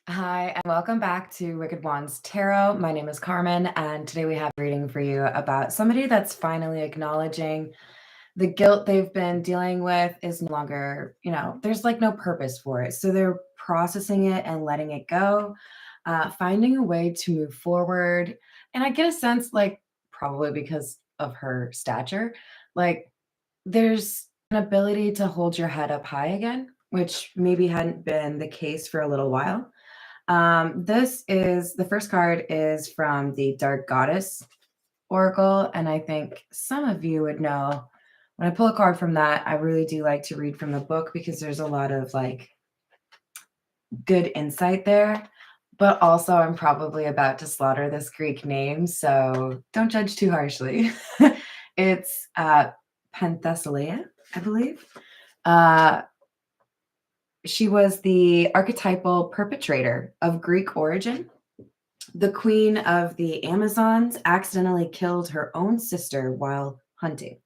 Hi, and welcome back to Wicked Wands Tarot. My name is Carmen, and today we have a reading for you about somebody that's finally acknowledging the guilt they've been dealing with is no longer, there's like no purpose for it. So they're processing it and letting it go, finding a way to move forward. And I get a sense, like, probably because of her stature, like, there's an ability to hold your head up high again, which maybe hadn't been the case for a little while. This is the first card is from the Dark Goddess Oracle, and I think some of you would know when I pull a card from that, I really do like to read from the book because there's a lot of like good insight there. But also, I'm probably about to slaughter this Greek name, so don't judge too harshly. It's Penthesilea, I believe. Uh, she was the archetypal perpetrator of Greek origin. The queen of the Amazons accidentally killed her own sister while hunting.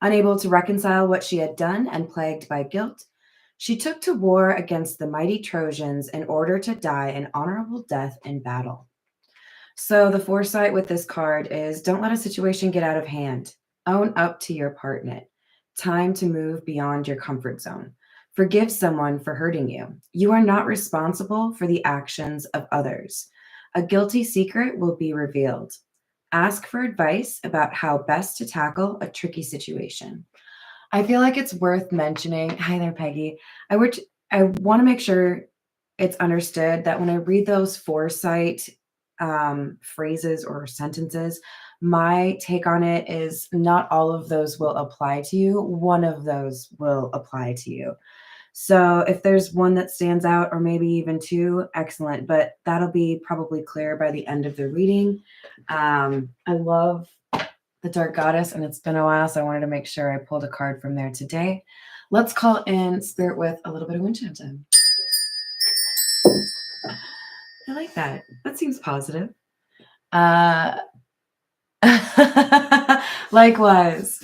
Unable to reconcile what she had done and plagued by guilt, she took to war against the mighty Trojans in order to die an honorable death in battle. So the foresight with this card is don't let a situation get out of hand. Own up to your part in it. Time to move beyond your comfort zone. Forgive someone for hurting you. You are not responsible for the actions of others. A guilty secret will be revealed. Ask for advice about how best to tackle a tricky situation. I feel like it's worth mentioning. Hi there, Peggy. I want to make sure it's understood that when I read those foresight phrases or sentences, my take on it is not all of those will apply to you. One of those will apply to you. So if there's one that stands out, or maybe even two, excellent. But that'll be probably clear by the end of the reading. I love the Dark Goddess, and it's been a while, so I wanted to make sure I pulled a card from there today. Let's call in Spirit with a little bit of wind chime time. I like that. That seems positive. Likewise.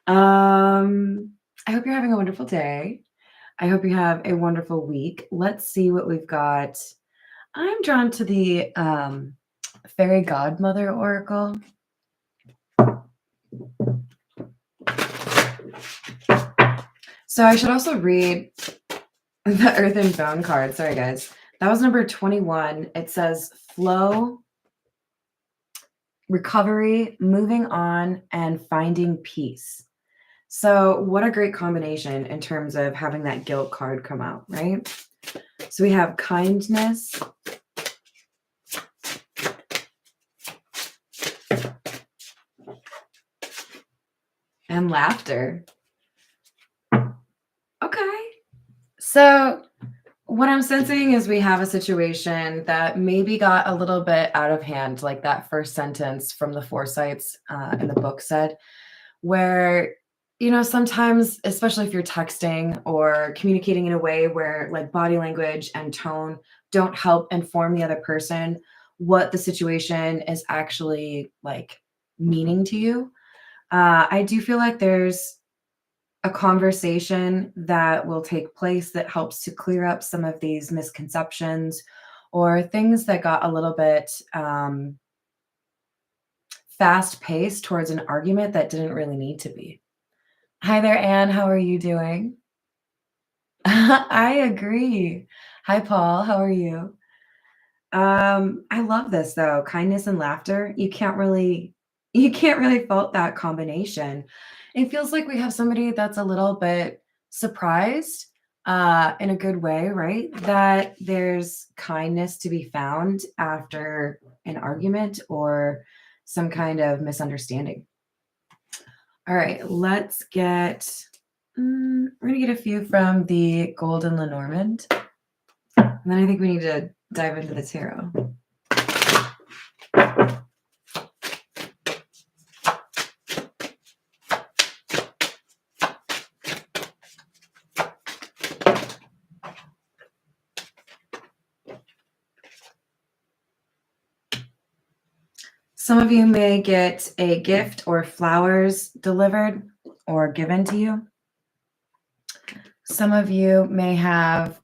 I hope you're having a wonderful day. I hope you have a wonderful week. Let's see what we've got. I'm drawn to the Fairy Godmother Oracle. So I should also read the Earth and Bone card. Sorry, guys. That was number 21. It says flow, recovery, moving on, and finding peace. So what a great combination in terms of having that guilt card come out, right? So we have kindness, and laughter. Okay. So what I'm sensing is we have a situation that maybe got a little bit out of hand, like that first sentence from the foresights in the book said, where, sometimes, especially if you're texting or communicating in a way where like body language and tone don't help inform the other person what the situation is actually like meaning to you. I do feel like there's a conversation that will take place that helps to clear up some of these misconceptions or things that got a little bit fast paced towards an argument that didn't really need to be. Hi there, Anne. How are you doing? I agree. Hi, Paul. How are you? I love this though. Kindness and laughter. You can't really fault that combination. It feels like we have somebody that's a little bit surprised in a good way, right? That there's kindness to be found after an argument or some kind of misunderstanding. All right, let's get, we're going to get a few from the Golden Lenormand. And then I think we need to dive into the tarot. Some of you may get a gift or flowers delivered or given to you. Some of you may have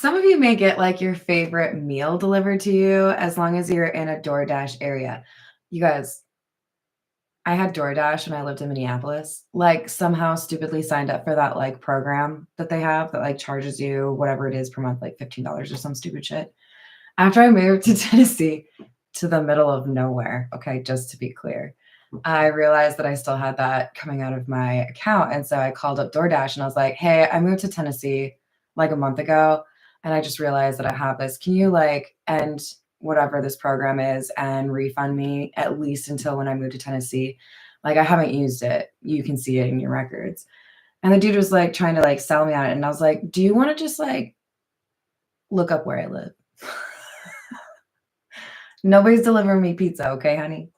Some of you may get like your favorite meal delivered to you as long as you're in a DoorDash area. You guys, I had DoorDash when I lived in Minneapolis. Like somehow stupidly signed up for that like program that they have that like charges you whatever it is per month, like $15 or some stupid shit. After I moved to Tennessee, to the middle of nowhere, okay, just to be clear, I realized that I still had that coming out of my account. And so I called up DoorDash and I was like, hey, I moved to Tennessee like a month ago. And I just realized that I have this. Can you like end whatever this program is and refund me at least until when I moved to Tennessee? Like I haven't used it. You can see it in your records. And the dude was like trying to like sell me on it. And I was like, do you want to just like look up where I live? Nobody's delivering me pizza, okay, honey?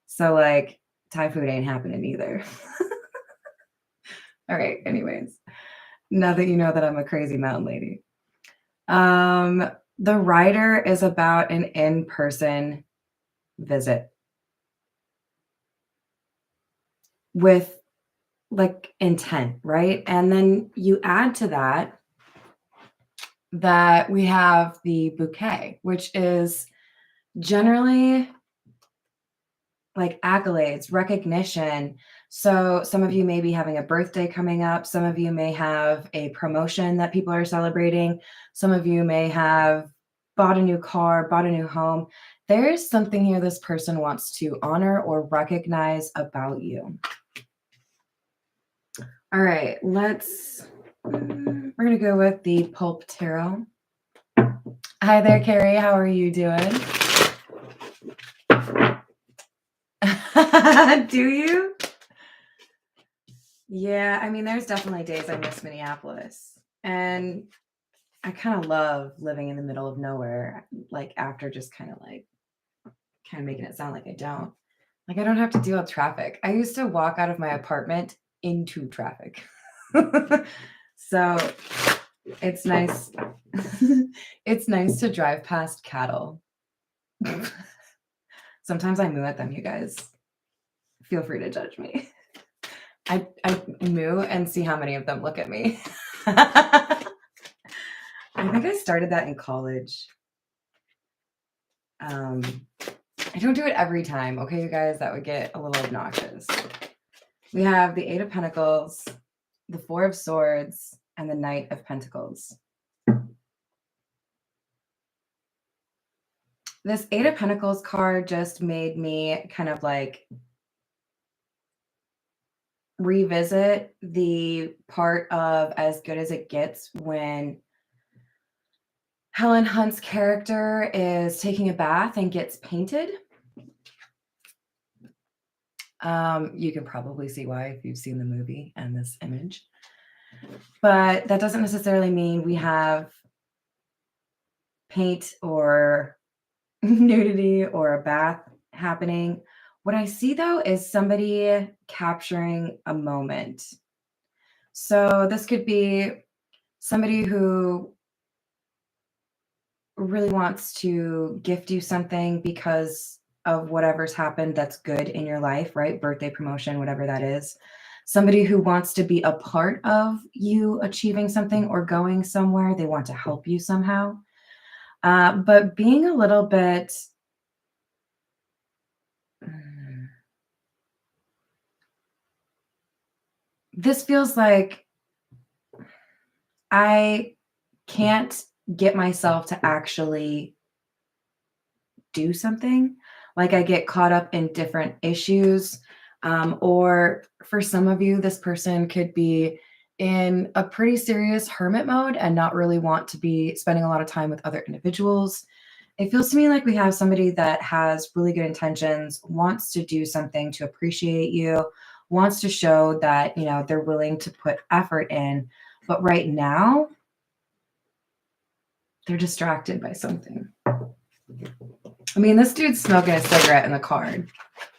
So like Thai food ain't happening either. All right, anyways. Now that you know that I'm a crazy mountain lady. The rider is about an in-person visit with like intent, right? And then you add to that that we have the bouquet, which is generally like accolades, recognition. So some of you may be having a birthday coming up. Some of you may have a promotion that people are celebrating. Some of you may have bought a new car, bought a new home. There is something here this person wants to honor or recognize about you. All right, we're going to go with the Pulp Tarot. Hi there, Carrie. How are you doing? Do you? Yeah, I mean, there's definitely days I miss Minneapolis. And I kind of love living in the middle of nowhere, like after just kind of making it sound like I don't. Like I don't have to deal with traffic. I used to walk out of my apartment into traffic. So it's nice. It's nice to drive past cattle. Sometimes I moo at them, you guys. Feel free to judge me. I moo and see how many of them look at me. I think I started that in college. I don't do it every time. Okay, you guys, that would get a little obnoxious. We have the Eight of Pentacles, the Four of Swords, and the Knight of Pentacles. This Eight of Pentacles card just made me kind of like revisit the part of As Good as It Gets when Helen Hunt's character is taking a bath and gets painted. You can probably see why if you've seen the movie and this image. But that doesn't necessarily mean we have paint or nudity or a bath happening. What I see though is somebody capturing a moment. So this could be somebody who really wants to gift you something because of whatever's happened that's good in your life, right? Birthday, promotion, whatever that is. Somebody who wants to be a part of you achieving something or going somewhere. They want to help you somehow. But being a little bit this feels like I can't get myself to actually do something. Like I get caught up in different issues. Or for some of you, this person could be in a pretty serious hermit mode and not really want to be spending a lot of time with other individuals. It feels to me like we have somebody that has really good intentions, wants to do something to appreciate you, wants to show that, you know, they're willing to put effort in. But right now, they're distracted by something. I mean, this dude's smoking a cigarette in the card.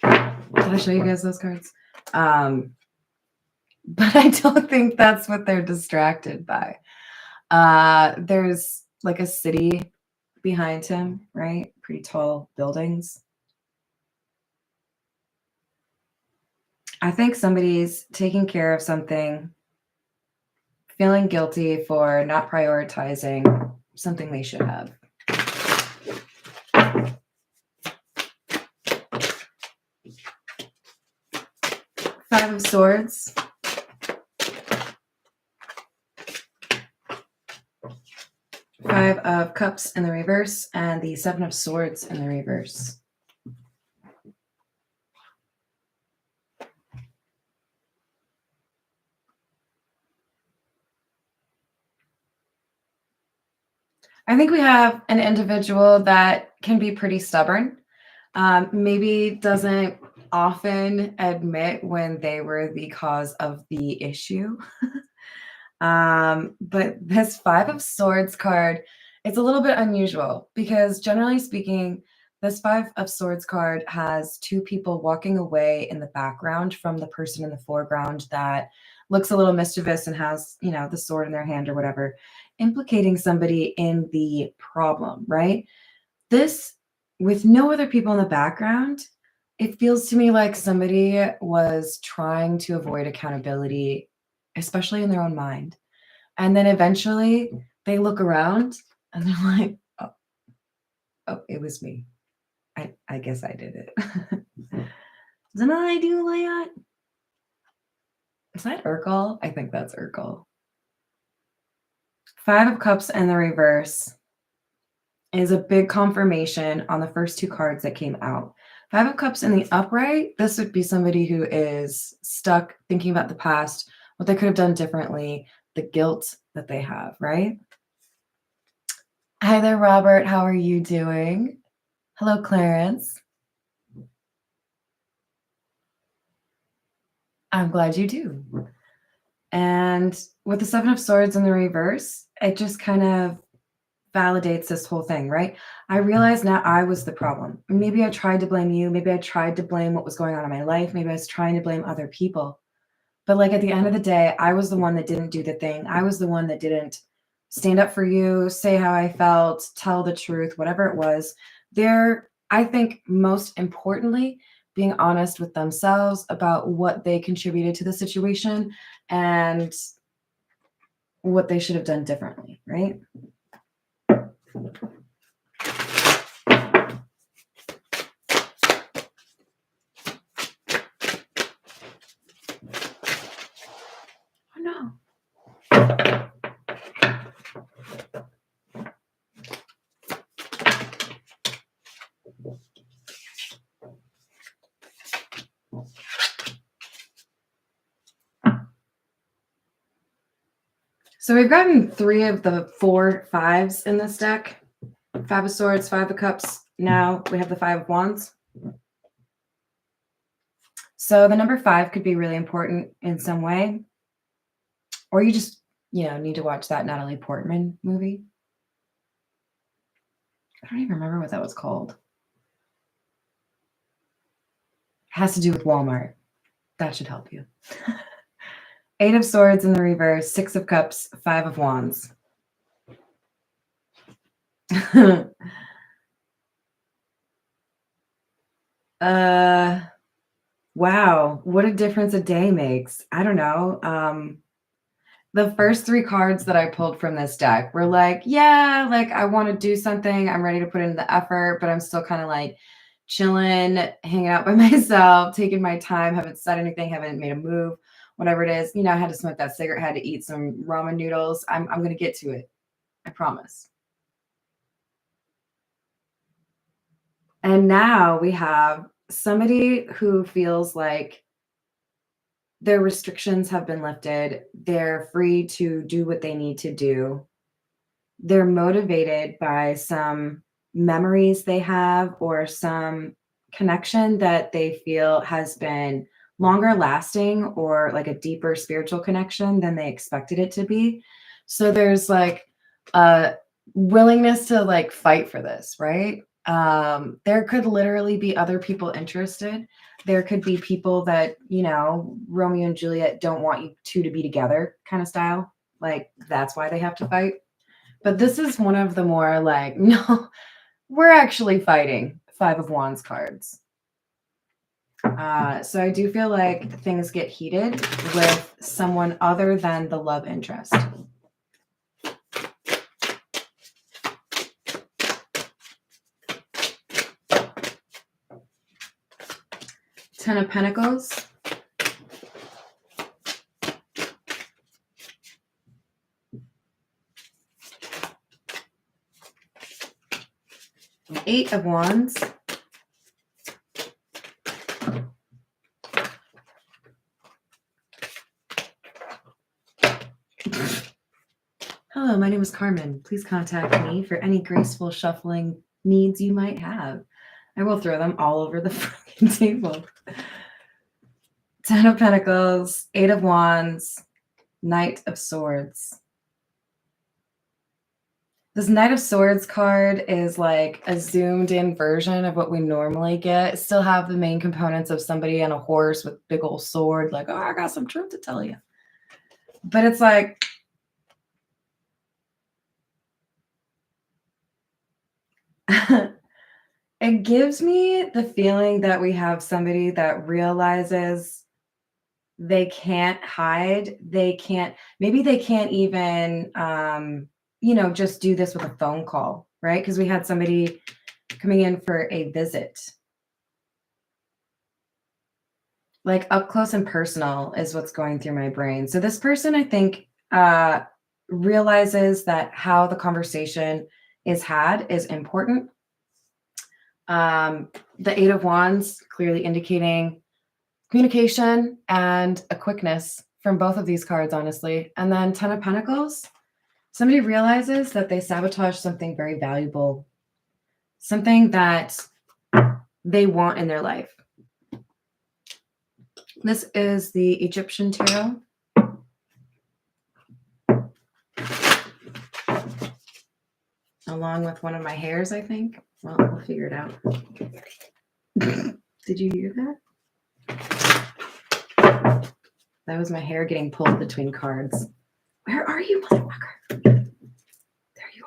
Did I show you guys those cards? But I don't think that's what they're distracted by. There's like a city behind him, right? Pretty tall buildings. I think somebody's taking care of something, feeling guilty for not prioritizing something they should have. Five of Swords. Five of Cups in the reverse, and the Seven of Swords in the reverse. I think we have an individual that can be pretty stubborn. Maybe doesn't often admit when they were the cause of the issue. But this Five of Swords card, it's a little bit unusual because generally speaking, this Five of Swords card has two people walking away in the background from the person in the foreground that looks a little mischievous and has, you know, the sword in their hand or whatever, implicating somebody in the problem, right? This, with no other people in the background, it feels to me like somebody was trying to avoid accountability, especially in their own mind. And then eventually they look around and they're like, oh, it was me. I guess I did it. Didn't I do that? Is that Urkel? I think that's Urkel. Five of Cups in the reverse is a big confirmation on the first two cards that came out. Five of Cups in the upright, this would be somebody who is stuck thinking about the past, what they could have done differently, the guilt that they have, right? Hi there, Robert. How are you doing? Hello, Clarence. I'm glad you do. And with the Seven of Swords in the reverse, it just kind of validates this whole thing, right? I realize now I was the problem. Maybe I tried to blame you. Maybe I tried to blame what was going on in my life. Maybe I was trying to blame other people. But like at the end of the day, I was the one that didn't do the thing. I was the one that didn't stand up for you, say how I felt, tell the truth, whatever it was. I think most importantly, being honest with themselves about what they contributed to the situation and what they should have done differently, right? Oh no. So we've gotten three of the 4 fives in this deck. Five of Swords, Five of Cups. Now we have the Five of Wands. So the number 5 could be really important in some way. Or you just, need to watch that Natalie Portman movie. I don't even remember what that was called. It has to do with Walmart. That should help you. 8 of Swords in the reverse, 6 of Cups, 5 of Wands. Wow, what a difference a day makes. I don't know. The first 3 cards that I pulled from this deck were like, yeah, like I want to do something. I'm ready to put in the effort, but I'm still kind of like chilling, hanging out by myself, taking my time, haven't said anything, haven't made a move, whatever it is. I had to smoke that cigarette, had to eat some ramen noodles. I'm going to get to it. I promise. And now we have somebody who feels like their restrictions have been lifted. They're free to do what they need to do. They're motivated by some memories they have or some connection that they feel has been longer lasting or like a deeper spiritual connection than they expected it to be. So there's like a willingness to like fight for this, right? There could literally be other people interested. There could be people that, Romeo and Juliet don't want you two to be together kind of style. Like that's why they have to fight. But this is one of the more like, no, we're actually fighting 5 of Wands cards. So I do feel like things get heated with someone other than the love interest. Ten of Pentacles. Eight of Wands. Hello, my name is Carmen. Please contact me for any graceful shuffling needs you might have. I will throw them all over the fucking table. Ten of Pentacles, Eight of Wands, Knight of Swords. This Knight of Swords card is like a zoomed in version of what we normally get. Still have the main components of somebody on a horse with big old sword, like, oh, I got some truth to tell you. But it's like, it gives me the feeling that we have somebody that realizes they can't hide. Maybe they can't even, just do this with a phone call, right? Because we had somebody coming in for a visit. Like up close and personal is what's going through my brain. So this person, I think, realizes that how the conversation is had is important. The Eight of Wands clearly indicating communication and a quickness from both of these cards, honestly. And then Ten of Pentacles, somebody realizes that they sabotage something very valuable, something that they want in their life. This is the Egyptian tarot. Along with one of my hairs, I think. Well, we'll figure it out. Did you hear that? That was my hair getting pulled between cards. Where are you, motherfucker? There you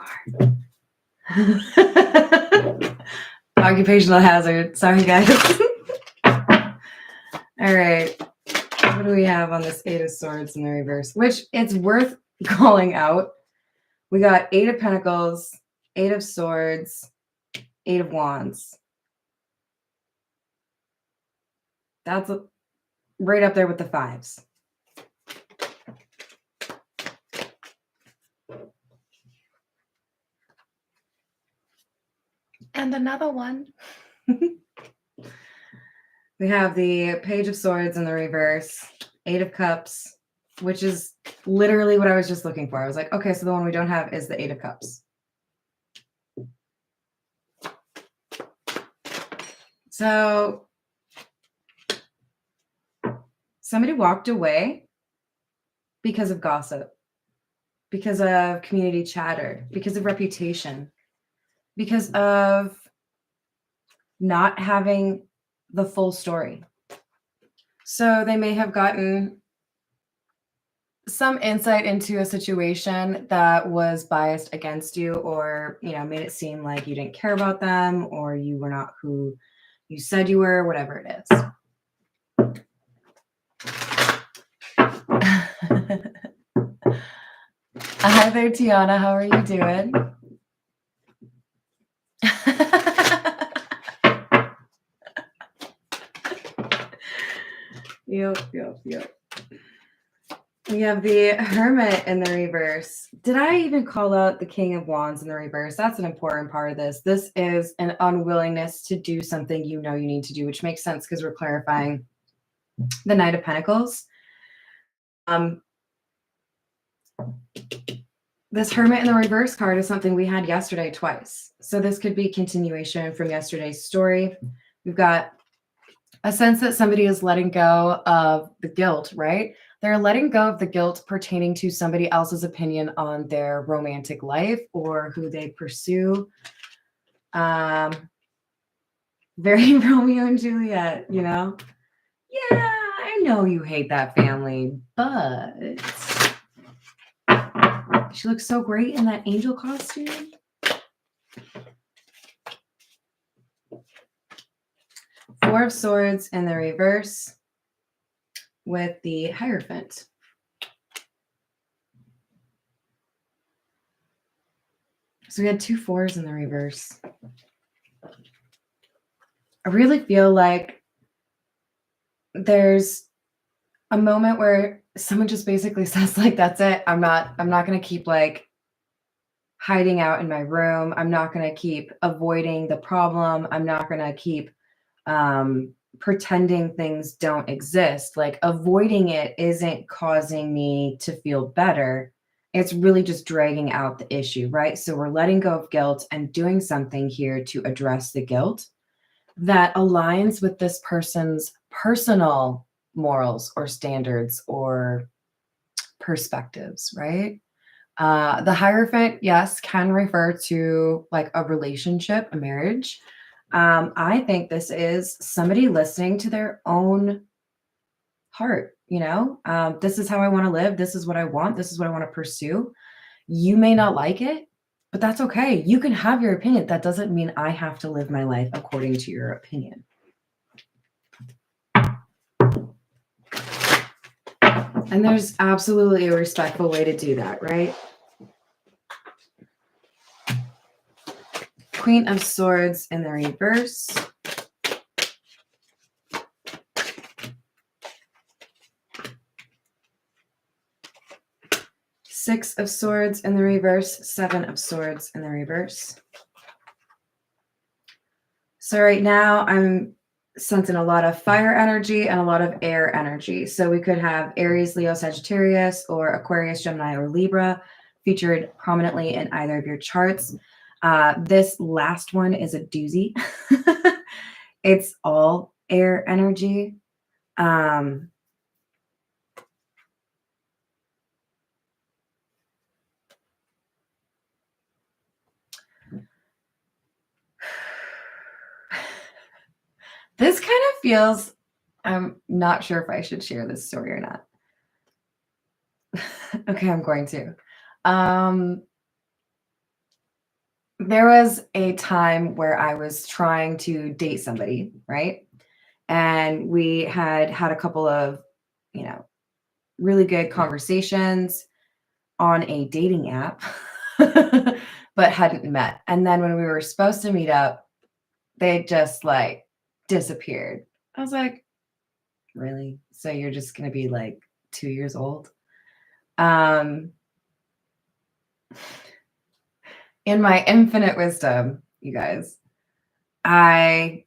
are. Occupational hazard. Sorry, guys. All right. What do we have on this Eight of Swords in the reverse? Which it's worth calling out. We got Eight of Pentacles, Eight of Swords, Eight of Wands. That's right up there with the fives. And another one. We have the Page of Swords in the reverse, Eight of Cups, which is literally what I was just looking for. I was like, okay, so the one we don't have is the Eight of Cups. So somebody walked away because of gossip, because of community chatter, because of reputation, because of not having the full story. So they may have gotten some insight into a situation that was biased against you, or, made it seem like you didn't care about them, or you were not who you said you were, whatever it is. Hi there, Tiana. How are you doing? Yep. We have the Hermit in the reverse. Did I even call out the King of Wands in the reverse? That's an important part of this. This is an unwillingness to do something you need to do, which makes sense because we're clarifying the Knight of Pentacles. This Hermit in the reverse card is something we had yesterday twice. So this could be continuation from yesterday's story. We've got a sense that somebody is letting go of the guilt, right? They're letting go of the guilt pertaining to somebody else's opinion on their romantic life or who they pursue. Very Romeo and Juliet, Yeah, I know you hate that family, but she looks so great in that angel costume. Four of Swords in the reverse with the Hierophant. So we had two fours in the reverse. I really feel like there's a moment where someone just basically says, like, "That's it. I'm not gonna keep, like, hiding out in my room. I'm not gonna keep avoiding the problem. I'm not gonna keep, pretending things don't exist." Like, avoiding it isn't causing me to feel better. It's really just dragging out the issue, right? So we're letting go of guilt and doing something here to address the guilt that aligns with this person's personal morals or standards or perspectives, right? The Hierophant, yes, can refer to like a relationship, a marriage. I think this is somebody listening to their own heart, you know? This is how I want to live. This is what I want. This is what I want to pursue. You may not like it, but that's okay. You can have your opinion. That doesn't mean I have to live my life according to your opinion. And there's absolutely a respectful way to do that, right? Queen of Swords in the reverse. Six of Swords in the reverse. Seven of Swords in the reverse. So right now I'm sensing a lot of fire energy and a lot of air energy. So we could have Aries, Leo, Sagittarius, or Aquarius, Gemini, or Libra featured prominently in either of your charts. This last one is a doozy. It's all air energy. This kind of feels, I'm not sure if I should share this story or not. Okay, I'm going to. There was a time where I was trying to date somebody, right? And we had had a couple of, you know, really good conversations on a dating app, but hadn't met. And then when we were supposed to meet up, they just like disappeared. I was like, really? So you're just going to be like 2 years old? In my infinite wisdom, you guys, the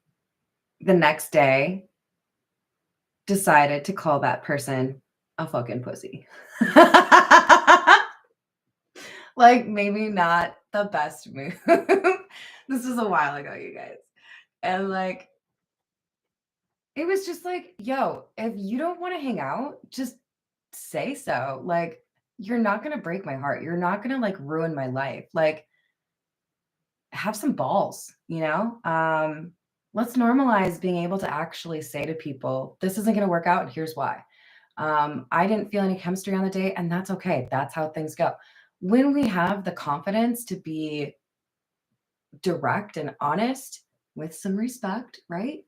next day decided to call that person a fucking pussy. Like, maybe not the best move. This was a while ago, you guys. And like, it was just like, yo, if you don't want to hang out, just say so. Like, you're not going to break my heart. You're not going to like ruin my life. Like, have some balls, you know? Let's normalize being able to actually say to people, this isn't going to work out, and here's why. I didn't feel any chemistry on the date, and that's okay. That's how things go. When we have the confidence to be direct and honest with some respect, right?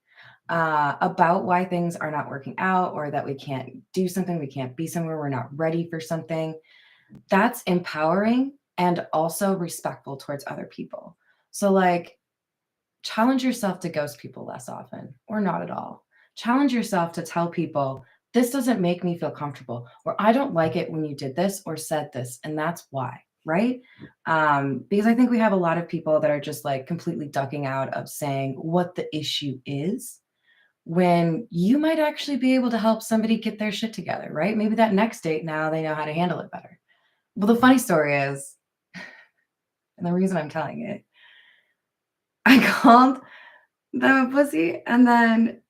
About why things are not working out or that we can't do something, we can't be somewhere, we're not ready for something. That's empowering and also respectful towards other people. So, like, challenge yourself to ghost people less often or not at all. Challenge yourself to tell people, this doesn't make me feel comfortable, or I don't like it when you did this or said this, and that's why, right? Because I think we have a lot of people that are just like completely ducking out of saying what the issue is when you might actually be able to help somebody get their shit together, right? Maybe that next date now they know how to handle it better. Well, the funny story is, and the reason I'm telling it, I called the pussy and then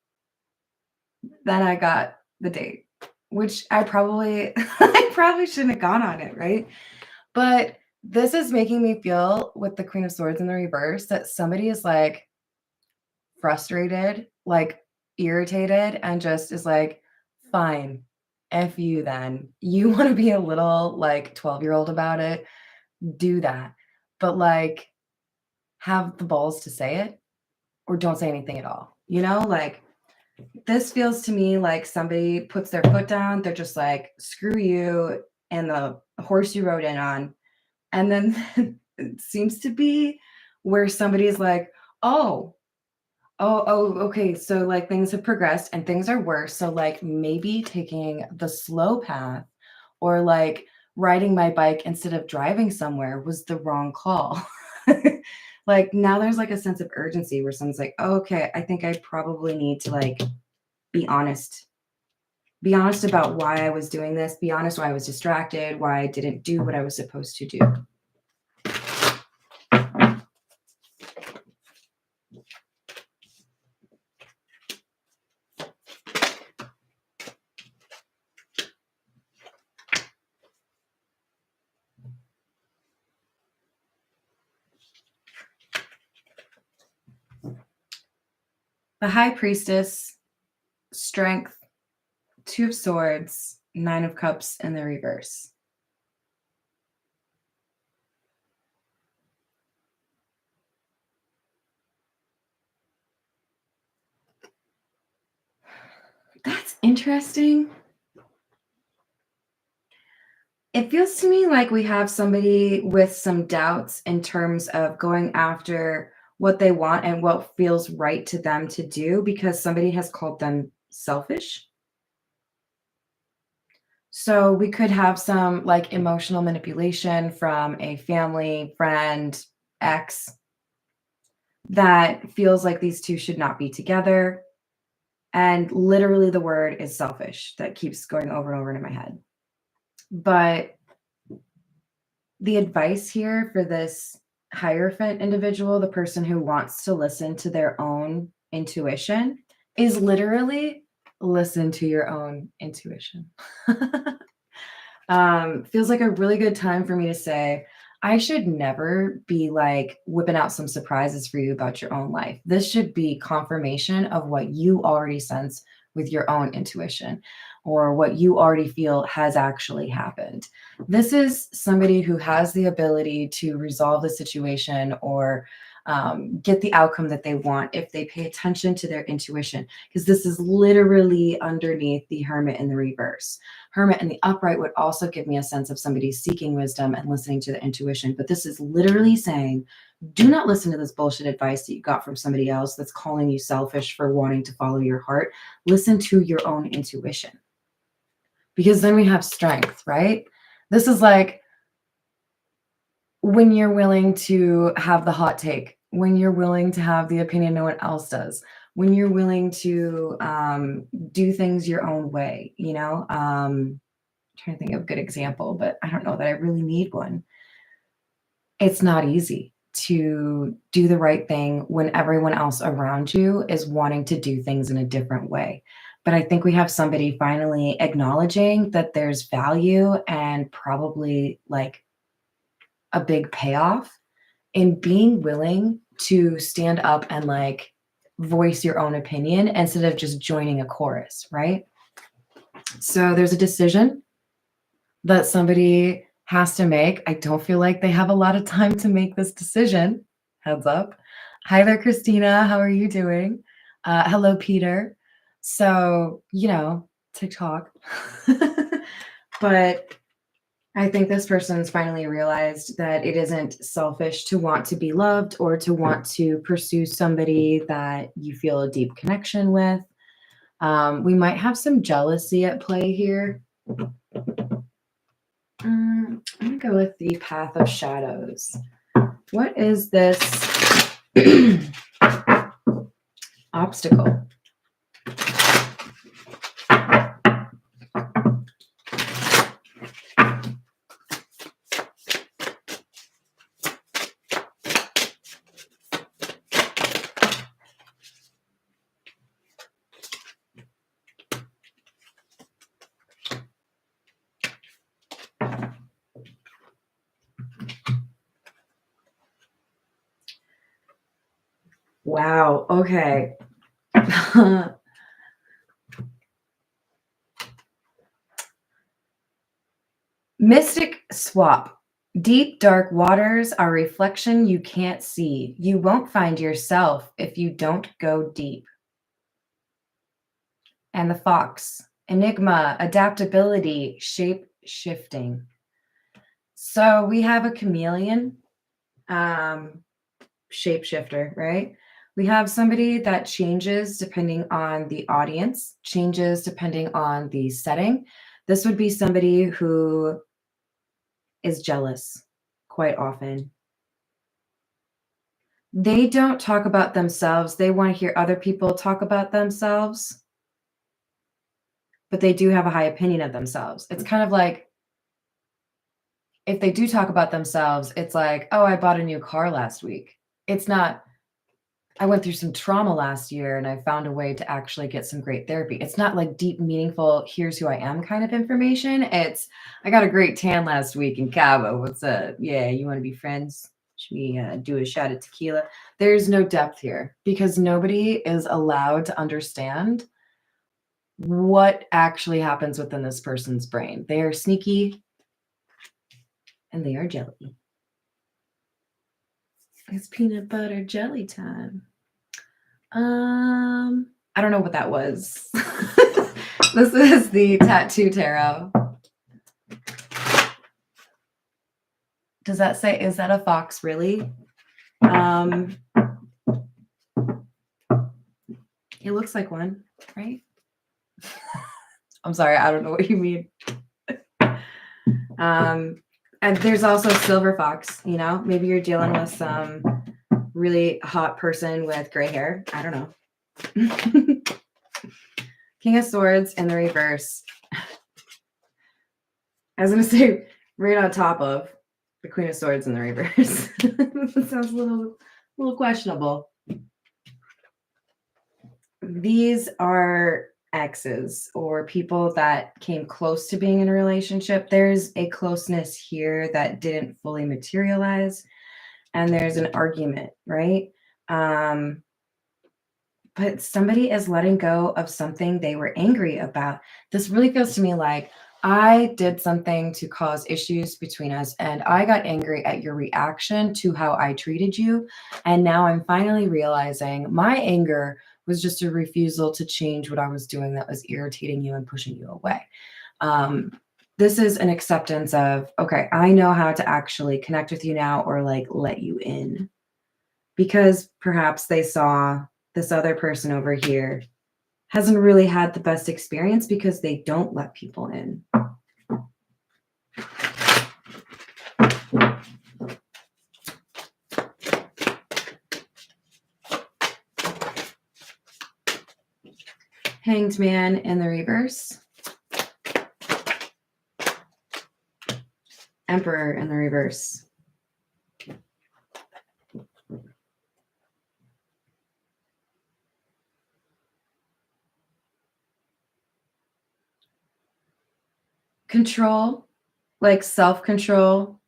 I got the date, which I probably I probably shouldn't have gone on it, right? But this is making me feel with the Queen of Swords in the reverse that somebody is like frustrated, like irritated, and just is like, fine, F you then. You want to be a little like 12-year-old about it, do that. But like, have the balls to say it or don't say anything at all. You know, like, this feels to me like somebody puts their foot down. They're just like, screw you and the horse you rode in on. And then it seems to be where somebody's like, oh, Okay. So like things have progressed and things are worse. So like maybe taking the slow path or like riding my bike instead of driving somewhere was the wrong call. Like now there's like a sense of urgency where someone's like, oh, okay, I think I probably need to like be honest. Be honest about why I was doing this. Be honest why I was distracted, why I didn't do what I was supposed to do. The High Priestess, Strength, Two of Swords, Nine of Cups in the reverse. That's interesting. It feels to me like we have somebody with some doubts in terms of going after what they want and what feels right to them to do because somebody has called them selfish. So we could have some like emotional manipulation from a family, friend, ex that feels like these two should not be together. And literally the word is selfish that keeps going over and over in my head. But the advice here for this Hierophant individual, the person who wants to listen to their own intuition, is literally listen to your own intuition. Feels like a really good time for me to say, I should never be like whipping out some surprises for you about your own life. This should be confirmation of what you already sense with your own intuition or what you already feel has actually happened. This is somebody who has the ability to resolve the situation or get the outcome that they want if they pay attention to their intuition, because this is literally underneath the Hermit in the reverse. Hermit in the upright would also give me a sense of somebody seeking wisdom and listening to the intuition. But this is literally saying, do not listen to this bullshit advice that you got from somebody else that's calling you selfish for wanting to follow your heart. Listen to your own intuition. Because then we have strength, right? This is like when you're willing to have the hot take, when you're willing to have the opinion no one else does, when you're willing to do things your own way, you know? Trying to think of a good example, but I don't know that I really need one. It's not easy to do the right thing when everyone else around you is wanting to do things in a different way. But I think we have somebody finally acknowledging that there's value and probably like a big payoff in being willing to stand up and like voice your own opinion instead of just joining a chorus, right? So there's a decision that somebody has to make. I don't feel like they have a lot of time to make this decision. Heads up. Hi there, Christina. How are you doing? Hello, Peter. So, you know, TikTok. But I think this person's finally realized that it isn't selfish to want to be loved or to want to pursue somebody that you feel a deep connection with. We might have some jealousy at play here. I'm going to go with the Path of Shadows. What is this obstacle? Wow. Okay. Mystic swap. Deep, dark waters are reflection you can't see. You won't find yourself if you don't go deep. And the fox. Enigma, adaptability, shape shifting. So we have a chameleon, shapeshifter, right? We have somebody that changes depending on the audience, changes depending on the setting. This would be somebody who is jealous quite often. They don't talk about themselves. They want to hear other people talk about themselves, but they do have a high opinion of themselves. It's kind of like if they do talk about themselves, it's like, oh, I bought a new car last week. It's not, I went through some trauma last year and I found a way to actually get some great therapy. It's not like deep, meaningful, here's who I am kind of information. It's, I got a great tan last week in Cabo. What's up? Yeah, you want to be friends? Should we do a shot of tequila? There's no depth here because nobody is allowed to understand what actually happens within this person's brain. They are sneaky and they are jelly. It's peanut butter jelly time. I don't know what that was. This is the tattoo tarot. Does that say, is that a fox really? It looks like one, right? I'm sorry, I don't know what you mean. And there's also silver fox, you know, maybe you're dealing with some really hot person with gray hair. I don't know. King of Swords in the reverse. I was going to say right on top of the Queen of Swords in the reverse. That sounds a little questionable. These are exes or people that came close to being in a relationship. There's a closeness here that didn't fully materialize, and there's an argument, right? But somebody is letting go of something they were angry about. This really feels to me like I did something to cause issues between us, and I got angry at your reaction to how I treated you. And now I'm finally realizing my anger was just a refusal to change what I was doing that was irritating you and pushing you away. This is an acceptance of, okay, I know how to actually connect with you now or like let you in. Because perhaps they saw this other person over here hasn't really had the best experience because they don't let people in. Hanged Man in the reverse. Emperor in the reverse. Control, like self-control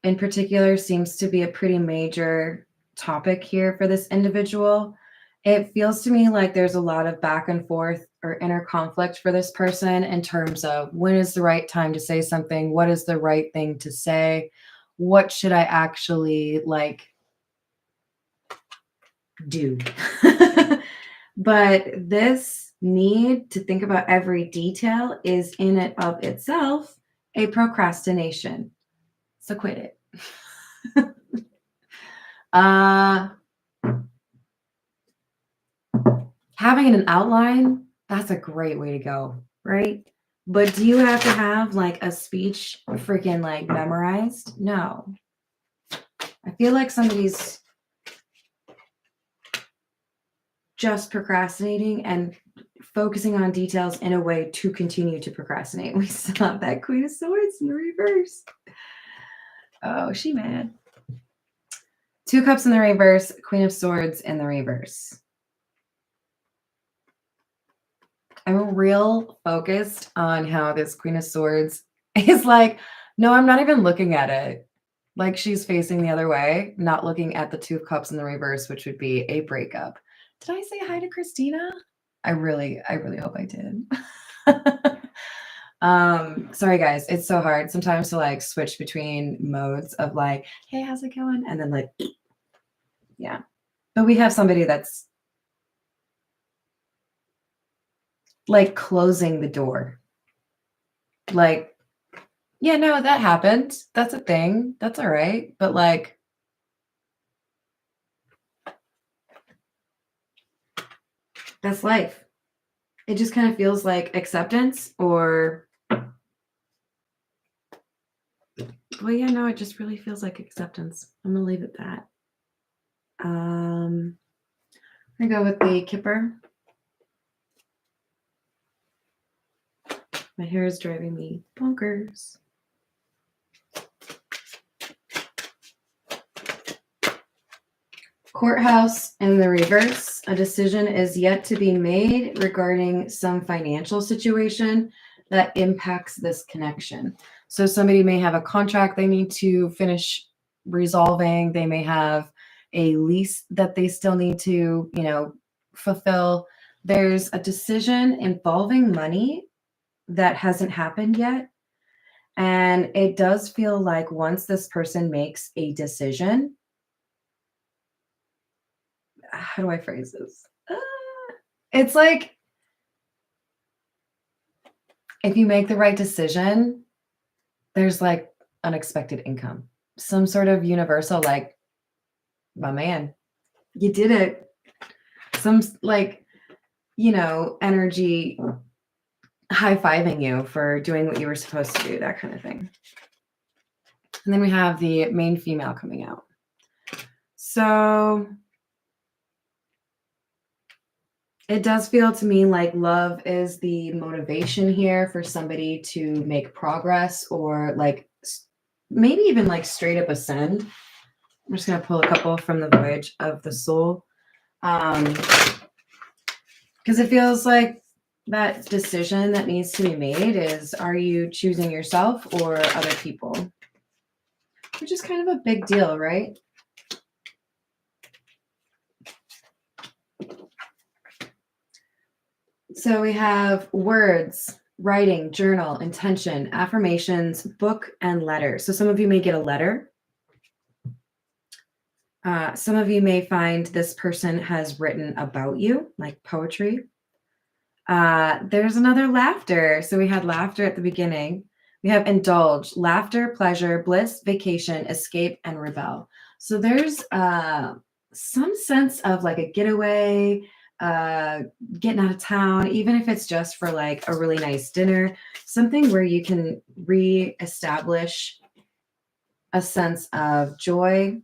in particular, seems to be a pretty major topic here for this individual. It feels to me like there's a lot of back and forth or inner conflict for this person in terms of when is the right time to say something? What is the right thing to say? What should I actually like do? But this need to think about every detail is in and of itself a procrastination. So quit it. Having an outline, that's a great way to go, right? But do you have to have like a speech freaking like memorized? No. I feel like somebody's just procrastinating and focusing on details in a way to continue to procrastinate. We still have that Queen of Swords in the reverse. Oh, she mad. Two Cups in the reverse, Queen of Swords in the reverse. I'm real focused on how this Queen of Swords is like, no, I'm not even looking at it. Like she's facing the other way, not looking at the Two of Cups in the reverse, which would be a breakup. Did I say hi to Christina? I really hope I did. Sorry guys, it's so hard sometimes to like switch between modes of like, hey, how's it going? And then like, yeah. But we have somebody that's like closing the door. Like, yeah, no, that happened. That's a thing. That's all right. But like, That's life. It just kind of feels like acceptance or, well, yeah, no, it just really feels like acceptance. I'm going to leave it that. I'm going to go with the Kipper. My hair is driving me bonkers. Courthouse in the reverse. A decision is yet to be made regarding some financial situation that impacts this connection. So somebody may have a contract they need to finish resolving. They may have a lease that they still need to, fulfill. There's a decision involving money that hasn't happened yet. And it does feel like once this person makes a decision, how do I phrase this? It's like if you make the right decision, there's like unexpected income, some sort of universal, like, my man, you did it. Some like, energy high-fiving you for doing what you were supposed to do, that kind of thing. And then we have the main female coming out. So it does feel to me like love is the motivation here for somebody to make progress or like maybe even like straight up ascend. I'm just going to pull a couple from the Voyage of the Soul. Because it feels like that decision that needs to be made is, are you choosing yourself or other people? Which is kind of a big deal, right? So we have words, writing, journal, intention, affirmations, book, and letter. So some of you may get a letter. Some of you may find this person has written about you, like poetry. There's another laughter. So we had laughter at the beginning. We have indulge, laughter, pleasure, bliss, vacation, escape, and rebel. So there's some sense of like a getaway, getting out of town, even if it's just for like a really nice dinner, something where you can reestablish a sense of joy.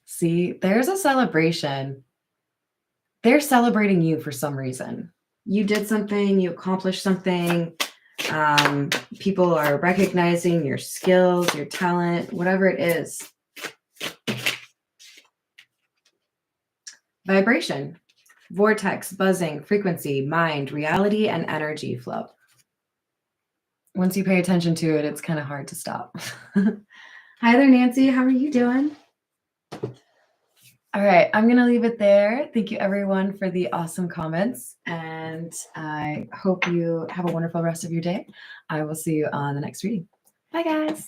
See, there's a celebration. They're celebrating you for some reason. You did something, you accomplished something. People are recognizing your skills, your talent, whatever it is. Vibration, vortex, buzzing, frequency, mind, reality, and energy flow. Once you pay attention to it, it's kind of hard to stop. Hi there, Nancy. How are you doing? All right, I'm going to leave it there. Thank you, everyone, for the awesome comments. And I hope you have a wonderful rest of your day. I will see you on the next reading. Bye, guys.